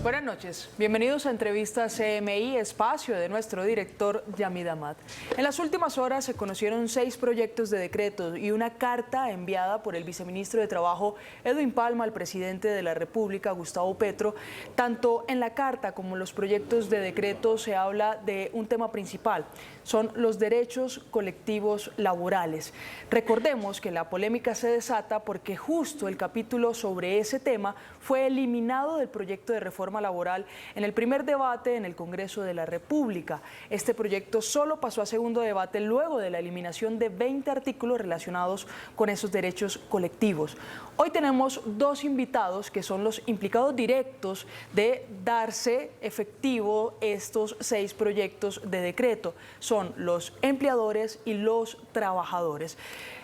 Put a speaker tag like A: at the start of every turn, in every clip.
A: Buenas noches, bienvenidos a Entrevista CMI, espacio de nuestro director Yamid Amad. En las últimas horas se conocieron 6 proyectos de decretos y una carta enviada por el viceministro de Trabajo Edwin Palma al presidente de la República, Gustavo Petro. Tanto en la carta como en los proyectos de decreto se habla de un tema principal, son los derechos colectivos laborales. Recordemos que la polémica se desata porque justo el capítulo sobre ese tema fue eliminado del proyecto de reforma laboral en el primer debate en el Congreso de la República. Este proyecto solo pasó a segundo debate luego de la eliminación de 20 artículos relacionados con esos derechos colectivos. Hoy tenemos 2 invitados que son los implicados directos de darse efectivo estos 6 proyectos de decreto. Son los empleadores y los trabajadores.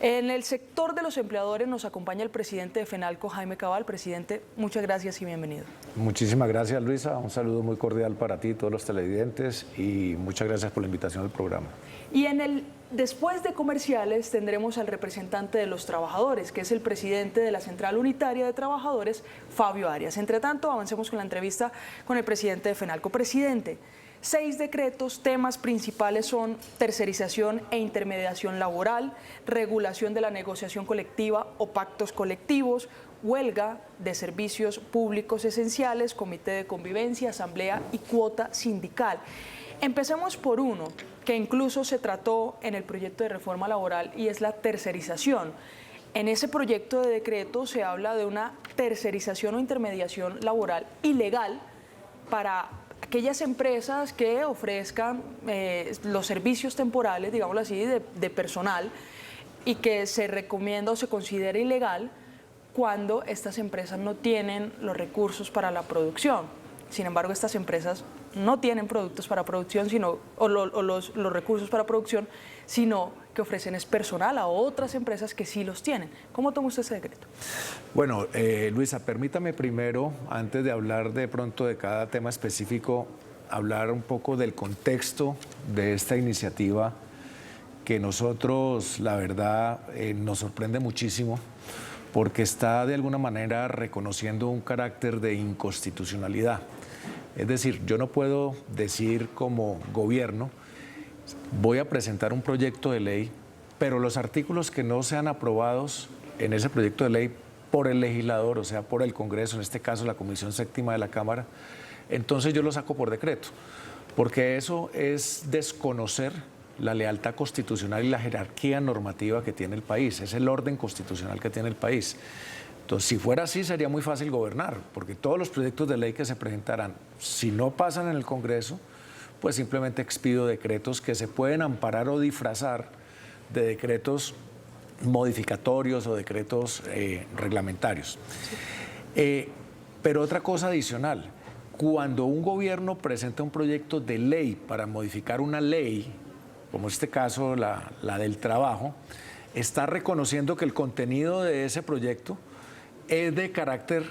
A: En el sector de los empleadores nos acompaña el presidente de FENALCO, Jaime Cabal. Presidente, muchas gracias y bienvenido.
B: Muchísimas gracias, Luisa. Un saludo muy cordial para ti, todos los televidentes, y muchas gracias por la invitación al programa.
A: Y después de comerciales tendremos al representante de los trabajadores, que es el presidente de la Central Unitaria de Trabajadores, Fabio Arias. Entre tanto, avancemos con la entrevista con el presidente de FENALCO. Presidente, 6 decretos, temas principales son tercerización e intermediación laboral, regulación de la negociación colectiva o pactos colectivos, huelga de servicios públicos esenciales, comité de convivencia, asamblea y cuota sindical. Empecemos por uno que incluso se trató en el proyecto de reforma laboral y es la tercerización. En ese proyecto de decreto se habla de una tercerización o intermediación laboral ilegal para aquellas empresas que ofrezcan los servicios temporales, digámoslo así, de personal, y que se recomienda o se considera ilegal cuando estas empresas no tienen los recursos para la producción. Sin embargo, estas empresas no tienen productos para producción, los recursos para producción, sino que ofrecen es personal a otras empresas que sí los tienen. ¿Cómo toma usted ese decreto?
B: Bueno, Luisa, permítame primero, antes de hablar de pronto de cada tema específico, hablar un poco del contexto de esta iniciativa que nosotros, la verdad, nos sorprende muchísimo porque está de alguna manera reconociendo un carácter de inconstitucionalidad. Es decir, yo no puedo decir como gobierno, voy a presentar un proyecto de ley, pero los artículos que no sean aprobados en ese proyecto de ley por el legislador, o sea, por el Congreso, en este caso la Comisión Séptima de la Cámara, entonces yo lo saco por decreto, porque eso es desconocer la lealtad constitucional y la jerarquía normativa que tiene el país, es el orden constitucional que tiene el país. Entonces, si fuera así, sería muy fácil gobernar, porque todos los proyectos de ley que se presentarán, si no pasan en el Congreso, pues simplemente expido decretos que se pueden amparar o disfrazar de decretos modificatorios o decretos reglamentarios. Pero otra cosa adicional, cuando un gobierno presenta un proyecto de ley para modificar una ley, como en este caso la del trabajo, está reconociendo que el contenido de ese proyecto es de carácter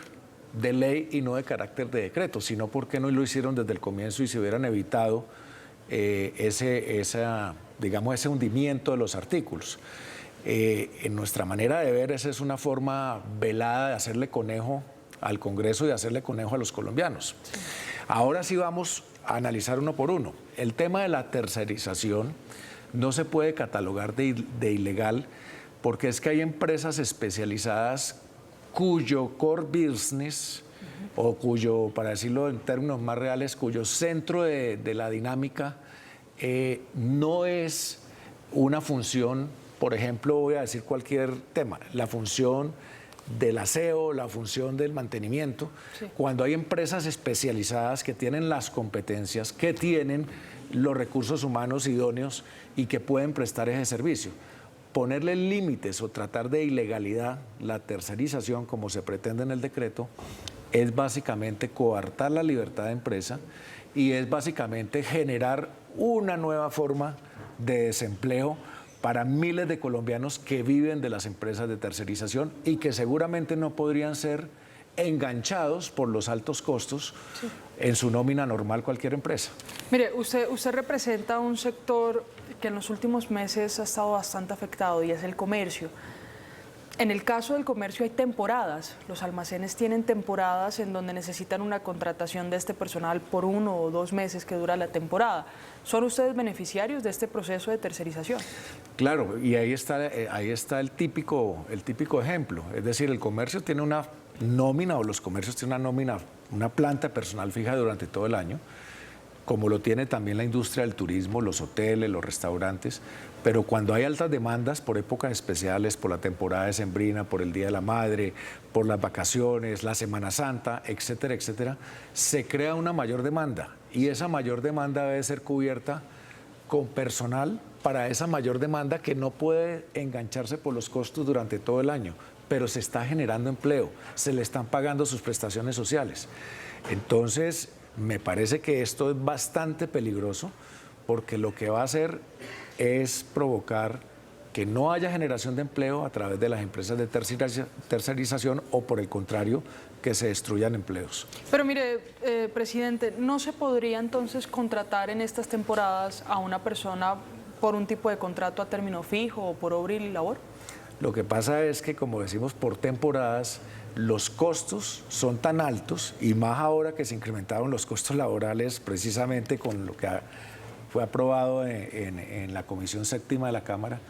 B: de ley y no de carácter de decreto, sino porque no lo hicieron desde el comienzo y se hubieran evitado ese hundimiento de los artículos. En nuestra manera de ver, esa es una forma velada de hacerle conejo al Congreso y de hacerle conejo a los colombianos. Sí. Ahora sí vamos a analizar uno por uno. El tema de la tercerización no se puede catalogar de ilegal porque es que hay empresas especializadas cuyo core business, o cuyo, para decirlo en términos más reales, cuyo centro de la dinámica no es una función, por ejemplo, voy a decir cualquier tema, la función del aseo, la función del mantenimiento, sí. Cuando hay empresas especializadas que tienen las competencias, que tienen los recursos humanos idóneos y que pueden prestar ese servicio. Ponerle límites o tratar de ilegalidad la tercerización, como se pretende en el decreto, es básicamente coartar la libertad de empresa y es básicamente generar una nueva forma de desempleo para miles de colombianos que viven de las empresas de tercerización y que seguramente no podrían ser enganchados por los altos costos, sí, en su nómina normal cualquier empresa.
A: Mire, usted representa un sector que en los últimos meses ha estado bastante afectado y es el comercio. En el caso del comercio hay temporadas. Los almacenes tienen temporadas en donde necesitan una contratación de este personal por 1 o 2 meses que dura la temporada. ¿Son ustedes beneficiarios de este proceso de tercerización?
B: Claro, y ahí está el típico ejemplo. Es decir, el comercio tiene una nómina, o los comercios tienen una nómina, una planta de personal fija durante todo el año, como lo tiene también la industria del turismo, los hoteles, los restaurantes, pero cuando hay altas demandas por épocas especiales, por la temporada decembrina, por el Día de la Madre, por las vacaciones, la Semana Santa, etcétera, etcétera, se crea una mayor demanda y esa mayor demanda debe ser cubierta con personal para esa mayor demanda que no puede engancharse por los costos durante todo el año, pero se está generando empleo, se le están pagando sus prestaciones sociales. Entonces, me parece que esto es bastante peligroso porque lo que va a hacer es provocar que no haya generación de empleo a través de las empresas de tercerización o, por el contrario, que se destruyan empleos.
A: Pero mire, presidente, ¿no se podría entonces contratar en estas temporadas a una persona por un tipo de contrato a término fijo o por obra y labor?
B: Lo que pasa es que, como decimos, por temporadas los costos son tan altos, y más ahora que se incrementaron los costos laborales precisamente con lo que fue aprobado en la Comisión Séptima de la Cámara,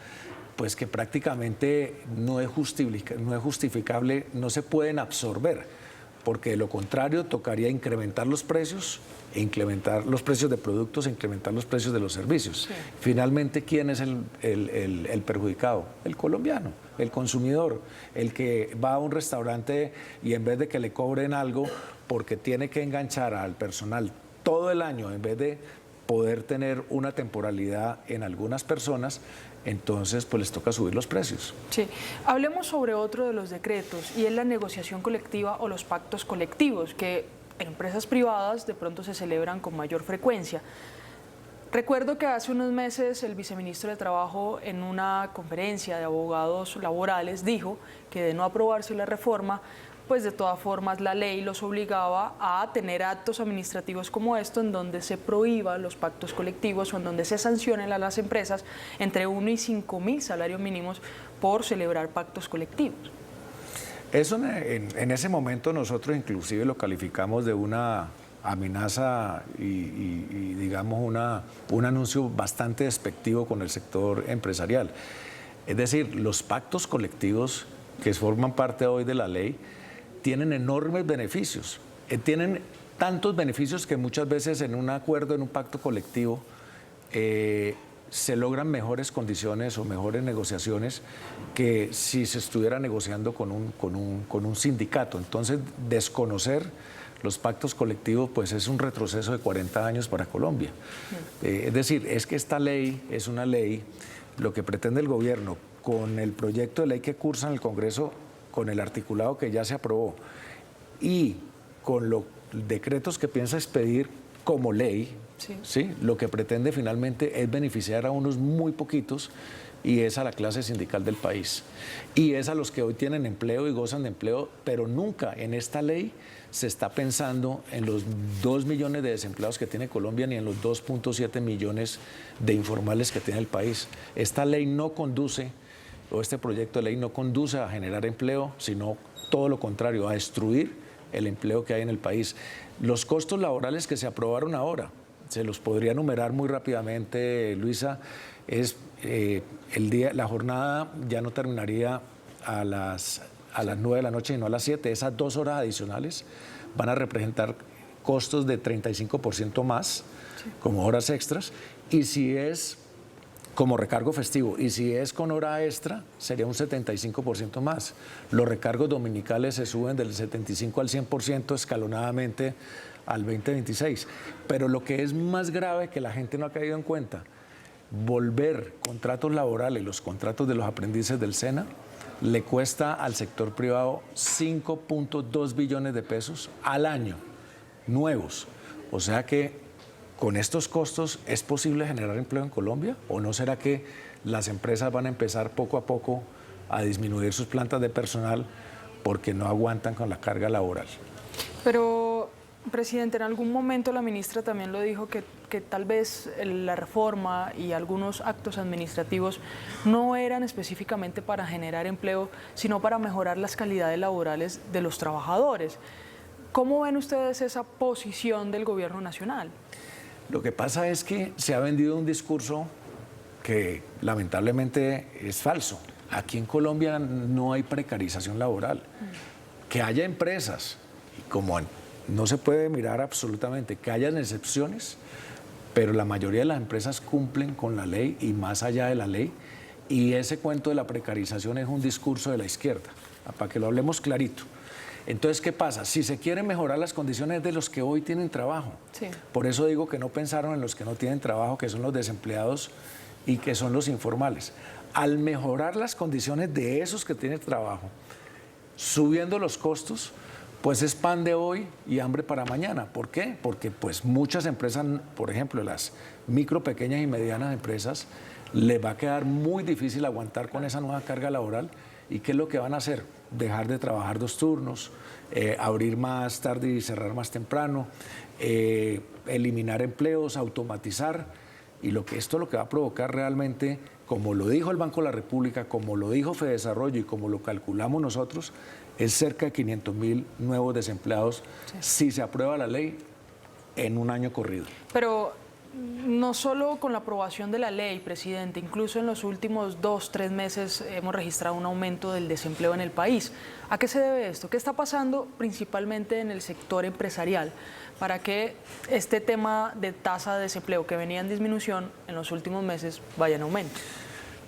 B: pues que prácticamente no es justificable, no se pueden absorber, porque de lo contrario tocaría incrementar los precios, incrementar los precios de productos, incrementar los precios de los servicios. Sí. Finalmente, ¿quién es el perjudicado? El colombiano, el consumidor, el que va a un restaurante y en vez de que le cobren algo porque tiene que enganchar al personal todo el año, en vez de poder tener una temporalidad en algunas personas, entonces pues les toca subir los precios.
A: Sí, hablemos sobre otro de los decretos y es la negociación colectiva o los pactos colectivos que en empresas privadas de pronto se celebran con mayor frecuencia. Recuerdo que hace unos meses el viceministro de Trabajo en una conferencia de abogados laborales dijo que de no aprobarse la reforma, pues de todas formas la ley los obligaba a tener actos administrativos como esto en donde se prohíba los pactos colectivos o en donde se sancionen a las empresas entre 1 y 5.000 salarios mínimos por celebrar pactos colectivos.
B: Eso en ese momento nosotros inclusive lo calificamos de una amenaza y digamos un anuncio bastante despectivo con el sector empresarial. Es decir, los pactos colectivos que forman parte hoy de la ley tienen enormes beneficios. Tienen tantos beneficios que muchas veces en un acuerdo, en un pacto colectivo, se logran mejores condiciones o mejores negociaciones que si se estuviera negociando con un sindicato. Entonces, desconocer los pactos colectivos pues es un retroceso de 40 años para Colombia. Es decir, es que esta ley es una ley, lo que pretende el gobierno con el proyecto de ley que cursa en el Congreso, con el articulado que ya se aprobó y con los decretos que piensa expedir como ley, ¿sí? Lo que pretende finalmente es beneficiar a unos muy poquitos y es a la clase sindical del país. Y es a los que hoy tienen empleo y gozan de empleo, pero nunca en esta ley se está pensando en los 2 millones de desempleados que tiene Colombia ni en los 2.7 millones de informales que tiene el país. Esta ley no conduce, o este proyecto de ley no conduce a generar empleo, sino todo lo contrario, a destruir el empleo que hay en el país. Los costos laborales que se aprobaron ahora, se los podría enumerar muy rápidamente, Luisa, es la jornada ya no terminaría a las 9 de la noche, sino a las 7. Esas 2 horas adicionales van a representar costos de 35% más, como horas extras, y si es como recargo festivo, y si es con hora extra, sería un 75% más. Los recargos dominicales se suben del 75 al 100% escalonadamente al 2026. Pero lo que es más grave, que la gente no ha caído en cuenta, volver contratos laborales, los contratos de los aprendices del SENA, le cuesta al sector privado 5.2 billones de pesos al año, nuevos. O sea que con estos costos, ¿es posible generar empleo en Colombia? ¿O no será que las empresas van a empezar poco a poco a disminuir sus plantas de personal porque no aguantan con la carga laboral?
A: Pero Presidente, en algún momento la ministra también lo dijo que tal vez la reforma y algunos actos administrativos no eran específicamente para generar empleo, sino para mejorar las calidades laborales de los trabajadores. ¿Cómo ven ustedes esa posición del gobierno nacional?
B: Lo que pasa es que se ha vendido un discurso que lamentablemente es falso. Aquí en Colombia no hay precarización laboral. Que haya empresas, y como no se puede mirar absolutamente, que hayan excepciones, pero la mayoría de las empresas cumplen con la ley y más allá de la ley, y ese cuento de la precarización es un discurso de la izquierda, para que lo hablemos clarito. Entonces, ¿qué pasa? Si se quieren mejorar las condiciones de los que hoy tienen trabajo, sí. Por eso digo que no pensaron en los que no tienen trabajo, que son los desempleados y que son los informales. Al mejorar las condiciones de esos que tienen trabajo, subiendo los costos, pues es pan de hoy y hambre para mañana. ¿Por qué? Porque pues muchas empresas, por ejemplo, las micro, pequeñas y medianas empresas, les va a quedar muy difícil aguantar con esa nueva carga laboral. ¿Y qué es lo que van a hacer? Dejar de trabajar 2 turnos, abrir más tarde y cerrar más temprano, eliminar empleos, automatizar. Y esto lo que va a provocar realmente, como lo dijo el Banco de la República, como lo dijo Fedesarrollo y como lo calculamos nosotros, es cerca de 500.000 nuevos desempleados, sí, si se aprueba la ley en un año corrido.
A: Pero no solo con la aprobación de la ley, presidente, incluso en los últimos 2-3 meses hemos registrado un aumento del desempleo en el país. ¿A qué se debe esto? ¿Qué está pasando principalmente en el sector empresarial para que este tema de tasa de desempleo que venía en disminución en los últimos meses vaya en aumento?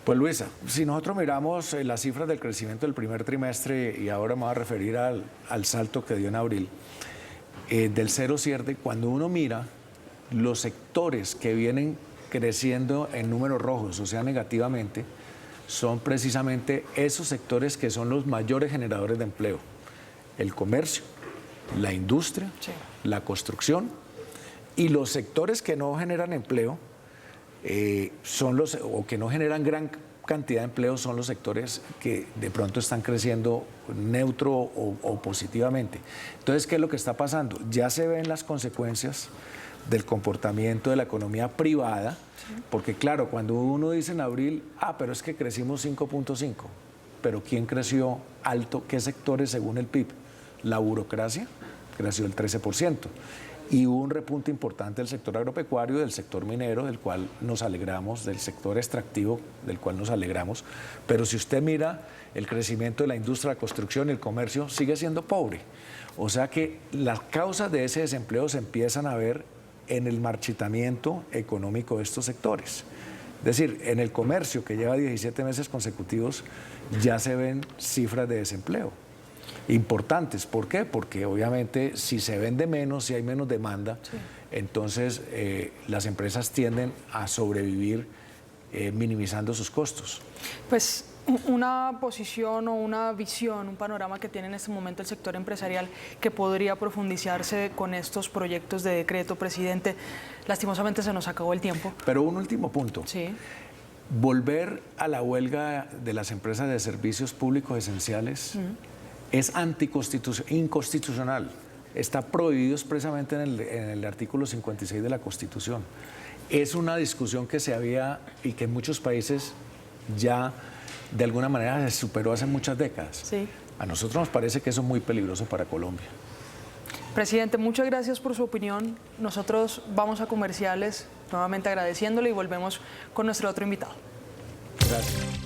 B: Pues Luisa, si nosotros miramos las cifras del crecimiento del primer trimestre, y ahora me voy a referir al salto que dio en abril, del 0,7, cuando uno mira los sectores que vienen creciendo en números rojos, o sea, negativamente, son precisamente esos sectores que son los mayores generadores de empleo. El comercio, la industria, sí, la construcción, y los sectores que no generan empleo, o que no generan gran cantidad de empleo, son los sectores que de pronto están creciendo neutro o positivamente. Entonces, ¿qué es lo que está pasando? Ya se ven las consecuencias del comportamiento de la economía privada, sí, porque claro, cuando uno dice en abril, pero es que crecimos 5.5, pero ¿quién creció alto? ¿Qué sectores según el PIB? La burocracia creció el 13%. Y hubo un repunte importante del sector agropecuario, del sector minero, del cual nos alegramos, del sector extractivo, del cual nos alegramos. Pero si usted mira el crecimiento de la industria, la construcción y el comercio, sigue siendo pobre. O sea que las causas de ese desempleo se empiezan a ver en el marchitamiento económico de estos sectores. Es decir, en el comercio, que lleva 17 meses consecutivos, ya se ven cifras de desempleo importantes. ¿Por qué? Porque obviamente si se vende menos, si hay menos demanda, sí, entonces las empresas tienden a sobrevivir minimizando sus costos.
A: Pues una posición o una visión, un panorama que tiene en este momento el sector empresarial que podría profundizarse con estos proyectos de decreto, presidente. Lastimosamente se nos acabó el tiempo.
B: Pero un último punto. Sí. Volver a la huelga de las empresas de servicios públicos esenciales es inconstitucional. Está prohibido expresamente en el artículo 56 de la Constitución. Es una discusión que se había y que en muchos países ya de alguna manera se superó hace muchas décadas. Sí. A nosotros nos parece que eso es muy peligroso para Colombia.
A: Presidente, muchas gracias por su opinión. Nosotros vamos a comerciales, nuevamente agradeciéndole, y volvemos con nuestro otro invitado.
B: Gracias.